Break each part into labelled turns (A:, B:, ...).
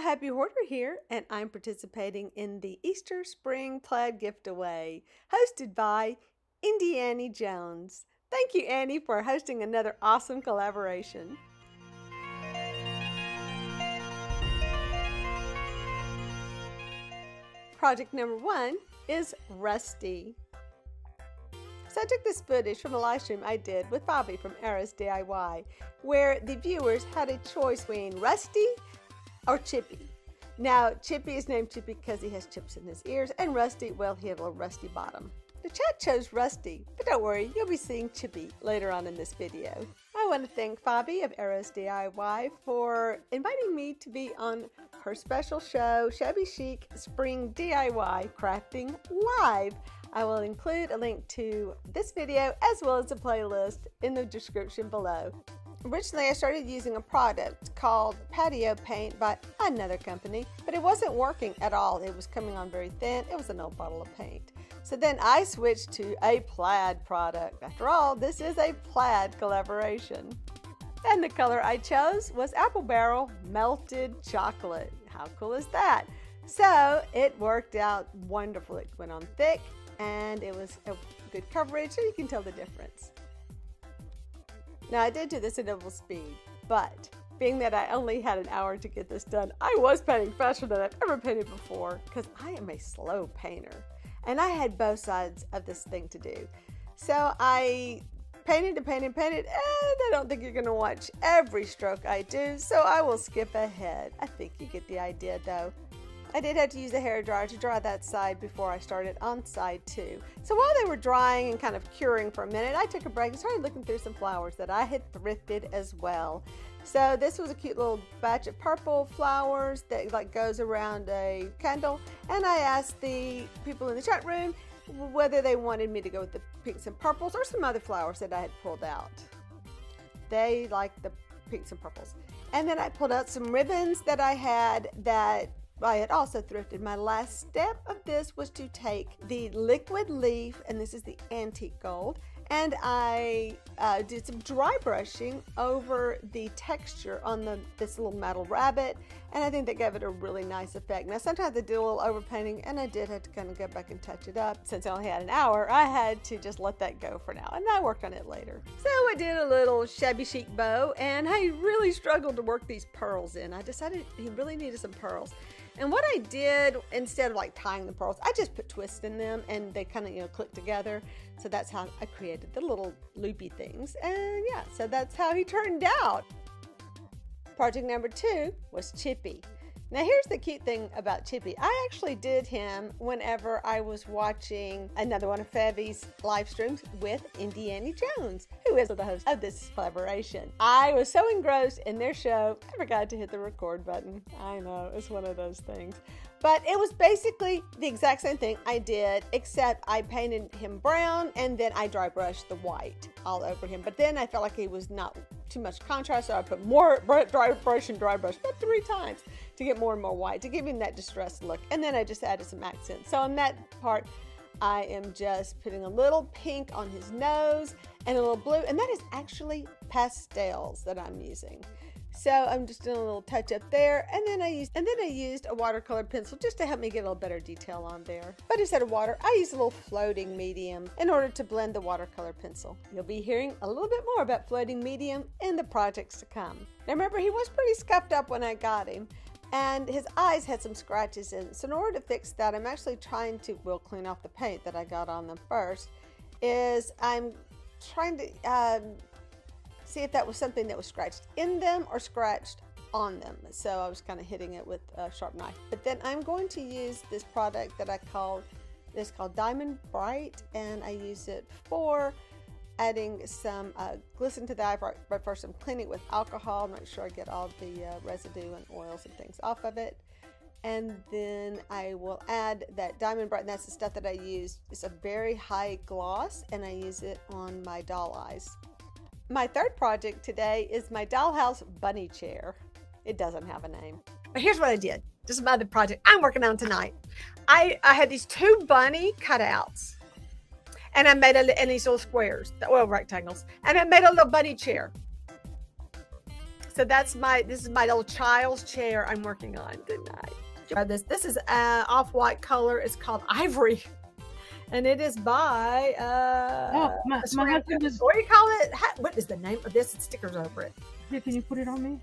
A: Happy Hoarder here, and I'm participating in the Easter Spring Plaid Giftaway, hosted by Annie Jones. Thank you, Annie, for hosting another awesome collaboration. Project number 1 is Rusty. So I took this footage from a live stream I did with Bobby from Rize DIY, where the viewers had a choice between Rusty or Chippy. Now, Chippy is named Chippy because he has chips in his ears, and Rusty, well, he had a little rusty bottom. The chat chose Rusty, but don't worry, you'll be seeing Chippy later on in this video. I want to thank Bobby of Rize DIY for inviting me to be on her special show, Shabby Chic Spring DIY Crafting Live. I will include a link to this video as well as a playlist in the description below. Originally, I started using a product called Patio Paint by another company, but it wasn't working at all. It was coming on very thin. It was an old bottle of paint. So then I switched to a Plaid product. After all, this is a Plaid collaboration. And the color I chose was Apple Barrel Melted Chocolate. How cool is that? So it worked out wonderfully. It went on thick and it was a good coverage, so you can tell the difference. Now, I did do this at double speed, but being that I only had an hour to get this done, I was painting faster than I've ever painted before because I am a slow painter and I had both sides of this thing to do. So I painted and painted and painted, and I don't think you're going to watch every stroke I do, so I will skip ahead. I think you get the idea though. I did have to use a hairdryer to dry that side before I started on side 2. So while they were drying and kind of curing for a minute, I took a break and started looking through some flowers that I had thrifted as well. So this was a cute little batch of purple flowers that like goes around a candle, and I asked the people in the chat room whether they wanted me to go with the pinks and purples or some other flowers that I had pulled out. They liked the pinks and purples. And then I pulled out some ribbons that I had also thrifted. My last step of this was to take the liquid leaf, and this is the antique gold, and I did some dry brushing over the texture on this little metal rabbit, and I think that gave it a really nice effect. Now, sometimes I do a little overpainting, and I did have to kind of go back and touch it up. Since I only had an hour, I had to just let that go for now, and I worked on it later. So I did a little shabby chic bow, and I really struggled to work these pearls in. I decided he really needed some pearls. And what I did, instead of like tying the pearls, I just put twists in them and they kind of, click together. So that's how I created the little loopy things. And yeah, so that's how he turned out. Project number 2 was Chippy. Now here's the cute thing about Chippy. I actually did him whenever I was watching another one of Fabi's live streams with Annie Jones, who is the host of this collaboration. I was so engrossed in their show, I forgot to hit the record button. I know, it's one of those things. But it was basically the exact same thing I did, except I painted him brown and then I dry brushed the white all over him. But then I felt like he was not too much contrast, so I put more dry brush, about 3 times to get more and more white, to give him that distressed look. And then I just added some accents. So on that part, I am just putting a little pink on his nose and a little blue, and that is actually pastels that I'm using. So I'm just doing a little touch up there, and then I used a watercolor pencil just to help me get a little better detail on there. But instead of water, I used a little floating medium in order to blend the watercolor pencil. You'll be hearing a little bit more about floating medium in the projects to come. Now remember, he was pretty scuffed up when I got him, and his eyes had some scratches in it. So in order to fix that, I'm actually trying to, we'll clean off the paint that I got on them first, I'm trying to see if that was something that was scratched in them or scratched on them. So I was kind of hitting it with a sharp knife. But then I'm going to use this product that called Diamond Bright, and I use it for adding some glisten to the eye. But first I'm cleaning it with alcohol, make sure I get all the residue and oils and things off of it. And then I will add that Diamond Bright, and that's the stuff that I use. It's a very high gloss, and I use it on my doll eyes. My third project today is my Dollhouse bunny chair. It doesn't have a name. But here's what I did. This is my other project I'm working on tonight. I had these 2 bunny cutouts, and I made in these little squares, well, rectangles, and I made a little bunny chair. So this is my little child's chair I'm working on tonight. This is off-white color. It's called Ivory. And it is by,
B: my husband is,
A: what do you call it? What is the name of this? It's stickers over it.
B: Here, can you put it on me?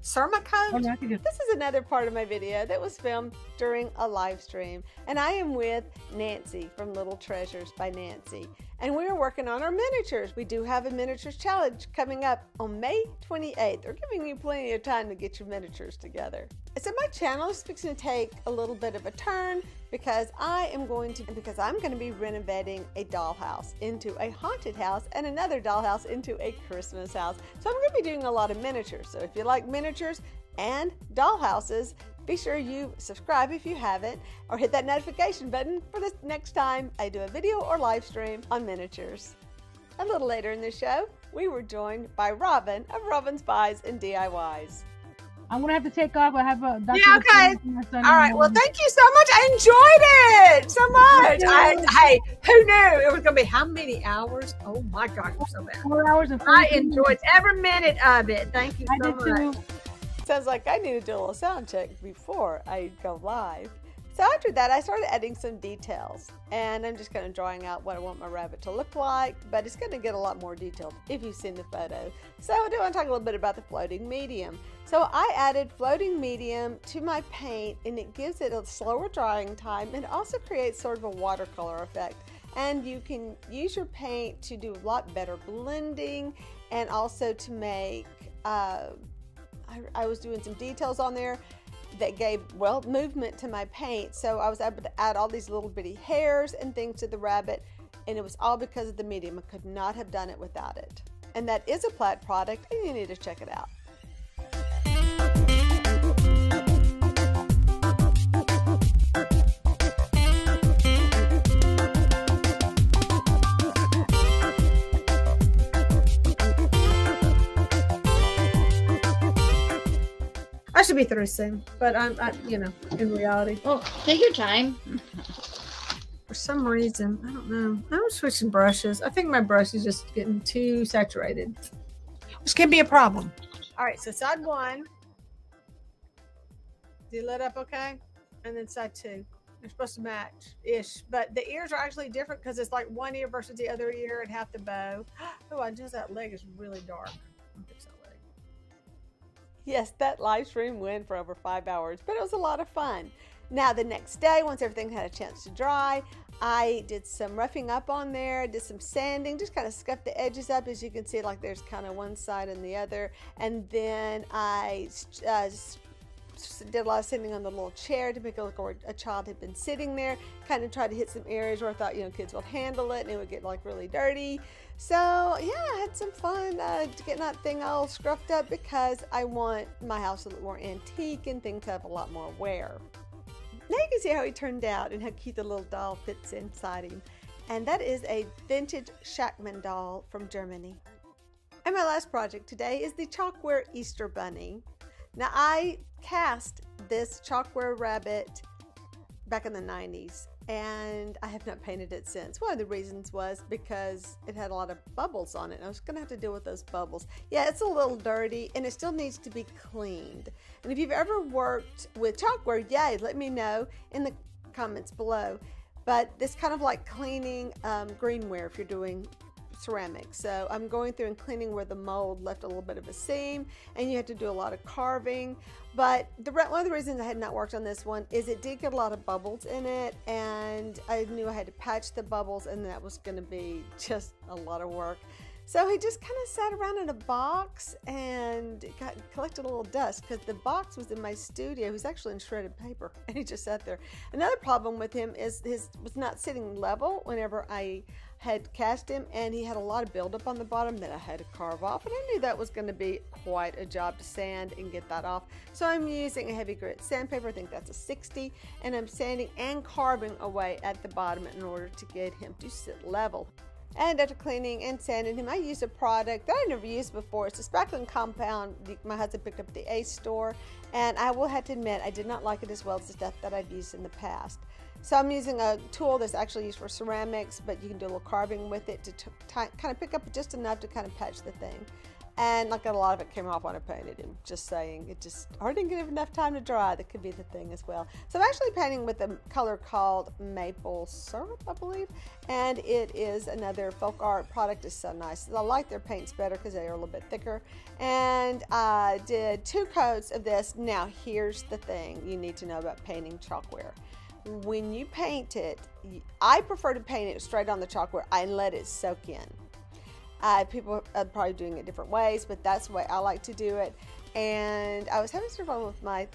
A: Sermacoat?
B: Oh, no, I can just...
A: This is another part of my video that was filmed during a live stream. And I am with Nancy from Little Treasures by Nancy. And we are working on our miniatures. We do have a miniatures challenge coming up on May 28th. They're giving you plenty of time to get your miniatures together. So my channel is fixing to take a little bit of a turn because I'm going to be renovating a dollhouse into a haunted house and another dollhouse into a Christmas house. So I'm going to be doing a lot of miniatures. So if you like miniatures and dollhouses, be sure you subscribe if you haven't, or hit that notification button for the next time I do a video or live stream on miniatures. A little later in the show, we were joined by Robin of Robin's Buys and DIYs.
B: I'm gonna have to take off. I have a doctor.
A: Yeah, okay. All right. Well, thank you so much. I enjoyed it so much. Hey, who knew it was gonna be how many hours? Oh my gosh, I'm so bad.
B: 4 hours and 40
A: I enjoyed every minute of it. Thank you so much.
B: Too.
A: Sounds like I need to do a little sound check before I go live. So after that, I started adding some details, and I'm just kind of drawing out what I want my rabbit to look like, but it's going to get a lot more detailed if you've seen the photo. So I do want to talk a little bit about the floating medium. So I added floating medium to my paint, and it gives it a slower drying time and also creates sort of a watercolor effect. And you can use your paint to do a lot better blending and also to make, I was doing some details on there that gave, well, movement to my paint. So I was able to add all these little bitty hairs and things to the rabbit, and it was all because of the medium. I could not have done it without it. And that is a Plaid product, and you need to check it out. I should be through soon, but I'm you know, in reality.
C: Well, take your time.
A: For some reason, I don't know. I'm switching brushes. I think my brush is just getting too saturated, which can be a problem. All right, so side one, you lit up okay? And then side two. They're supposed to match-ish, but the ears are actually different because it's like one ear versus the other ear and half the bow. Oh, I just, that leg is really dark. I'll fix that leg. Yes, that live stream went for over 5 hours, but it was a lot of fun. Now the next day, once everything had a chance to dry, I did some roughing up on there, did some sanding, just kind of scuffed the edges up. As you can see, like there's kind of one side and the other. And then I did a lot of sanding on the little chair to make it look like a child had been sitting there. Kind of tried to hit some areas where I thought, you know, kids would handle it and it would get like really dirty. So yeah, I had some fun getting that thing all scruffed up because I want my house to look more antique and things have a lot more wear. Now you can see how he turned out and how cute the little doll fits inside him. And that is a vintage Shackman doll from Germany. And my last project today is the Chalkware Easter Bunny. Now I cast this Chalkware rabbit back in the 90s and I have not painted it since. One of the reasons was because it had a lot of bubbles on it and I was gonna have to deal with those bubbles. Yeah, it's a little dirty and it still needs to be cleaned. And if you've ever worked with Chalkware, yay, let me know in the comments below. But it's kind of like cleaning greenware if you're doing ceramics. So I'm going through and cleaning where the mold left a little bit of a seam and you have to do a lot of carving. But one of the reasons I had not worked on this one is it did get a lot of bubbles in it and I knew I had to patch the bubbles and that was going to be just a lot of work. So he just kind of sat around in a box and collected a little dust because the box was in my studio. He was actually in shredded paper and he just sat there. Another problem with him is his was not sitting level whenever I had cast him, and he had a lot of buildup on the bottom that I had to carve off, and I knew that was going to be quite a job to sand and get that off. So I'm using a heavy grit sandpaper, I think that's a 60, and I'm sanding and carving away at the bottom in order to get him to sit level. And after cleaning and sanding him, I used a product that I never used before. It's a spackling compound my husband picked up at the Ace store, and I will have to admit I did not like it as well as the stuff that I've used in the past. So I'm using a tool that's actually used for ceramics, but you can do a little carving with it to kind of pick up just enough to kind of patch the thing. And like a lot of it came off when I painted him, just saying. I didn't give enough time to dry. That could be the thing as well. So I'm actually painting with a color called Maple Syrup, I believe. And it is another folk art product. It's so nice. I like their paints better because they are a little bit thicker. And I did 2 coats of this. Now here's the thing you need to know about painting chalkware. When you paint it, I prefer to paint it straight on the chalkware and let it soak in. People are probably doing it different ways, but that's the way I like to do it. And I was having some problem with my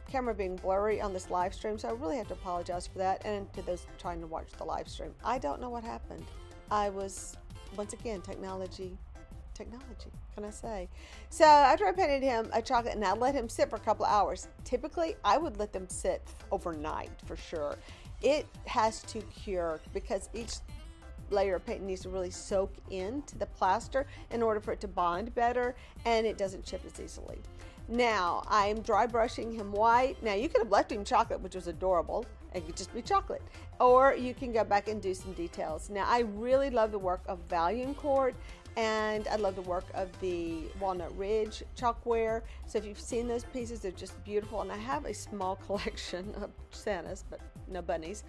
A: camera being blurry on this live stream, so I really have to apologize for that. And to those trying to watch the live stream, I don't know what happened. I was, once again, technology, can I say? So after I painted him a chocolate, and I let him sit for a couple of hours. Typically, I would let them sit overnight for sure. It has to cure because each layer of paint needs to really soak into the plaster in order for it to bond better, and it doesn't chip as easily. Now I'm dry brushing him white. Now you could have left him chocolate, which was adorable. It could just be chocolate, or you can go back and do some details. Now I really love the work of Valium Cord, and I love the work of the Walnut Ridge Chalkware. So if you've seen those pieces, they're just beautiful. And I have a small collection of Santas, but no bunnies.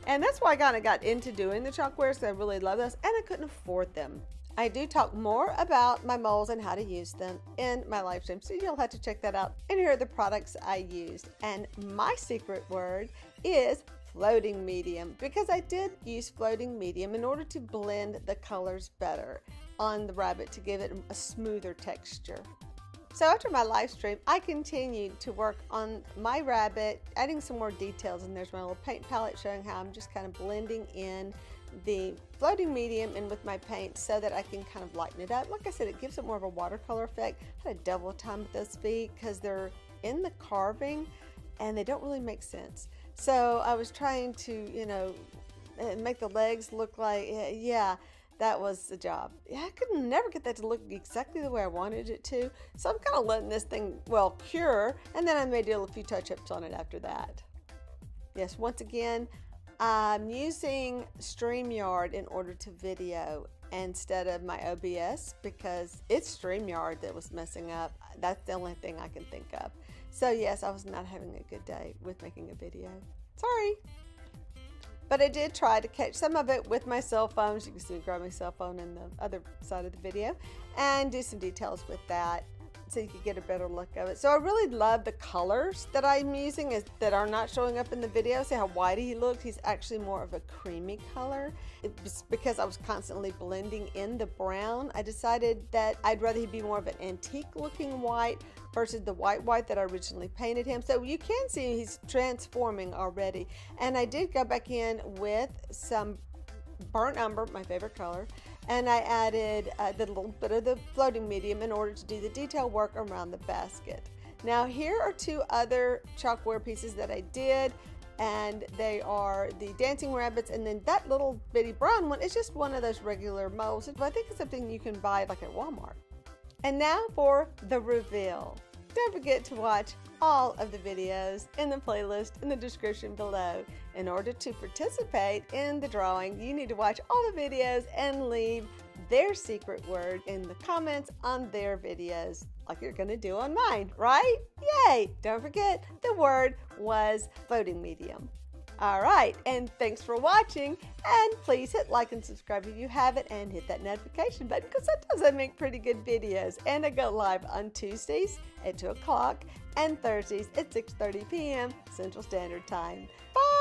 A: And that's why I kind of got into doing the chalkware, because I really love those, and I couldn't afford them. I do talk more about my molds and how to use them in my live stream, so you'll have to check that out. And here are the products I used. And my secret word is floating medium, because I did use floating medium in order to blend the colors better on the rabbit to give it a smoother texture. So after my live stream, I continued to work on my rabbit, adding some more details, and there's my little paint palette showing how I'm just kind of blending in the floating medium in with my paint so that I can kind of lighten it up. Like I said, it gives it more of a watercolor effect. I had a double time with those feet because they're in the carving and they don't really make sense. So I was trying to, you know, make the legs look like, yeah, that was the job. Yeah, I could never get that to look exactly the way I wanted it to. So I'm kind of letting this thing, well, cure, and then I may do a few touch-ups on it after that. Yes, once again, I'm using StreamYard in order to video instead of my OBS because it's StreamYard that was messing up. That's the only thing I can think of. So yes, I was not having a good day with making a video. Sorry. But I did try to catch some of it with my cell phone. As you can see me grab my cell phone in the other side of the video and do some details with that so you can get a better look of it. So I really love the colors that I'm using that are not showing up in the video. See how white he looked? He's actually more of a creamy color. It's because I was constantly blending in the brown. I decided that I'd rather he be more of an antique looking white versus the white that I originally painted him. So you can see he's transforming already. And I did go back in with some burnt umber, my favorite color, and I added the little bit of the floating medium in order to do the detail work around the basket. Now here are 2 other chalkware pieces that I did, and they are the dancing rabbits, and then that little bitty brown one is just one of those regular molds. I think it's something you can buy like at Walmart. And now for the reveal. Don't forget to watch all of the videos in the playlist in the description below. In order to participate in the drawing, you need to watch all the videos and leave their secret word in the comments on their videos, like you're going to do on mine, right? Yay! Don't forget, the word was floating medium. All right, and thanks for watching, and please hit like and subscribe if you haven't, and hit that notification button because sometimes I make pretty good videos, and I go live on Tuesdays at 2 o'clock and Thursdays at 6:30 p.m. Central Standard Time. Bye!